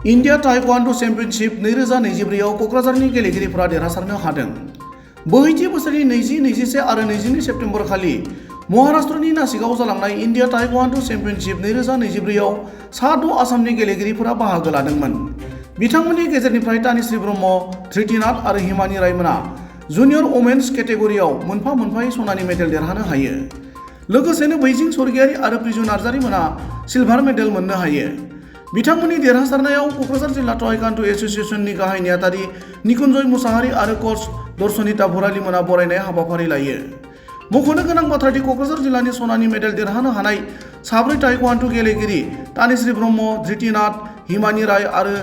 India taekwondo championship 2024 आव क'क्राझारनि गेलेगिरिफोरा देरहासारनो हादों। बोहैथि बोसोरनि 20, 21 आरो 22 सेप्तेम्बर खालि महाराष्ट्रनि नासिकआव जालांनाय इन्डिया ताइक्वान्डो चेम्पियनशिप 2024 आव सा 6 आसामनि गेलेगिरिफोरा बाहागो लादोंमोन। बिथांमोननि गेजेरनिफ्राय तानिश्री ब्रह्म, धृति नाथ आरो हिमानी रायमोना जुनियर वमेन्स केटेगरियाव मोनफा मोनफायै सनानि मेडेल देरहानो हायो। लोगोसेनो बैजिं स्वर्गियारी आरो प्रिजु नार्जारी मोना सिलभार मेडेल मोननो हायो। बिथांमोननि देरहासारनायाव क'क्राझार जिल्ला ताइक्वान्डो एसोसिएशननि गाहाय नेहाथारि निकुन्जय मुसाहारि आरो कच दर्शनिता भराली मोना बरायनाय हाबाफारि लायो। मख'नो गोनां बाथ्रादि क'क्राझार जिल्लानि सनानि मेडेल देरहानो हानाय साब्रै ताइक्वान्डो गेलेगिरि तानिश्री ब्रह्म, धृति नाथ, हिमानी राय आरो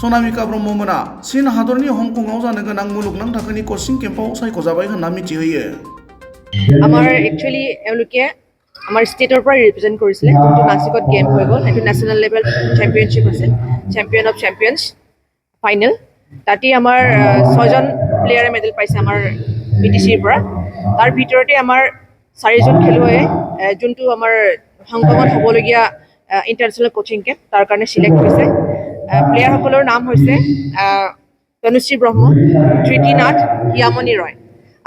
सनामिका ब्रह्म मोना चीन हादरनि हंकंआव जानो गोनां मुलुगनां थाखोनि कचिं केम्पआव सायख'जाबाय होनना मिथिहोयो। আমাৰ একচুৱেলি এওঁলোকে আমাৰ ষ্টেটৰ পৰা ৰিপ্ৰেজেণ্ট কৰিছিলে, যোনটো নাচিকত গেম হৈ গ'ল। সেইটো নেশ্যনেল লেভেল চেম্পিয়নশ্বিপ আছিল, চেম্পিয়ন অফ চেম্পিয়নছ ফাইনেল। তাতেই আমাৰ 6জন প্লেয়াৰে মেডেল পাইছে আমাৰ BTCৰ পৰা। তাৰ ভিতৰতে আমাৰ 4জন খেলুৱৈয়ে যোনটো আমাৰ হংকঙত হ'বলগীয়া ইণ্টাৰনেশ্যনেল কোচিং কেম্প তাৰ কাৰণে চিলেক্ট হৈছে। প্লেয়াৰসকলৰ নাম হৈছে তনুশ্ৰী ব্ৰহ্ম, ধৃতি নাথ, হিয়ামণি ৰয়।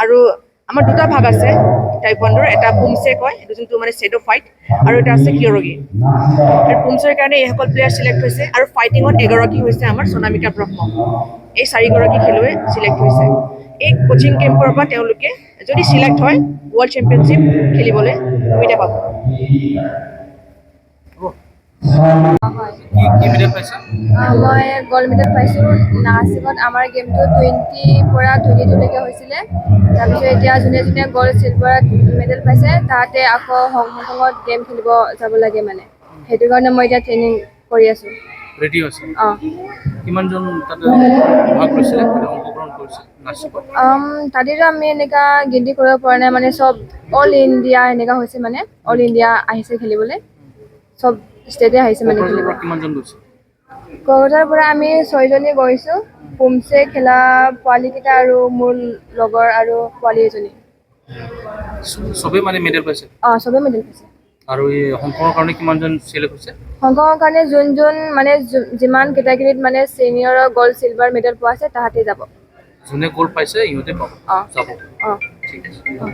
আৰু আমাৰ দুটা ভাগ আছে টাইকোৱাণ্ডোৰ, এটা পুমছে কয়, সেইটো যোনটো মানে শ্বেডো ফাইট, আৰু এটা আছে কিয়ৰগি। আৰু পুমছেৰ কাৰণে এইসকল প্লেয়াৰ চিলেক্ট হৈছে, আৰু ফাইটিঙত এগৰাকী হৈছে আমাৰ সনামিকা ব্ৰহ্ম। এই 4গৰাকী খেলুৱৈ চিলেক্ট হৈছে। এই কোচিং কেম্পৰ পৰা তেওঁলোকে যদি চিলেক্ট হয় ৱৰ্ল্ড চেম্পিয়নশ্বিপ খেলিবলৈ সুবিধা পাব। মই গ'ল্ড মেডেল পাইছোঁ নাচিকত। আমাৰ গেমটো 20 পৰা 22লৈকে হৈছিলে। তাৰপিছত এতিয়া যোনে যোনে গ'ল্ড চিলভাৰ মেডেল পাইছে তাহাঁতে আকৌ হংকঙত গেম খেলিব যাব লাগে মানে। সেইটো কাৰণে মই এতিয়া ট্ৰেইনিং কৰি আছোঁ। ৰেডি আছে। অঁ, কিমানজন তাতে ভাগ লৈছিলে, অংশগ্ৰহণ কৰিছে নাচিকত? তাতেতো আমি এনেকুৱা গিনতি কৰিব পৰা নাই, মানে চব অল ইণ্ডিয়া এনেকুৱা হৈছে, মানে অল ইণ্ডিয়া আহিছে খেলিবলৈ, চব ষ্টেটে আহিছে মানে খেলিব। কিমানজন গৈছে? কক্ৰাঝাৰৰ পৰা আমি 6জনী গৈছোঁ। পুমছে খেলা পোৱালীকেইটা আৰু মোৰ লগৰ আৰু পোৱালী এজনী। চবেই মানে মেডেল পাইছে? অঁ, চবেই মেডেল পাইছে। আৰু এই হংকঙৰ কাৰণে কিমানজন চিলেক্ট হৈছে? হংকঙৰ কাৰণে যোন মানে যিমান কেটাগৰীত মানে ছিনিয়ৰৰ গ'ল্ড চিলভাৰ মেডেল পোৱা আছে তাহাঁতে যাব। যোনে গ'ল্ড পাইছে ইহঁতে পাব, অঁ, যাব। অঁ, ঠিক আছে। অঁ।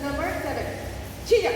Number 7, Chia.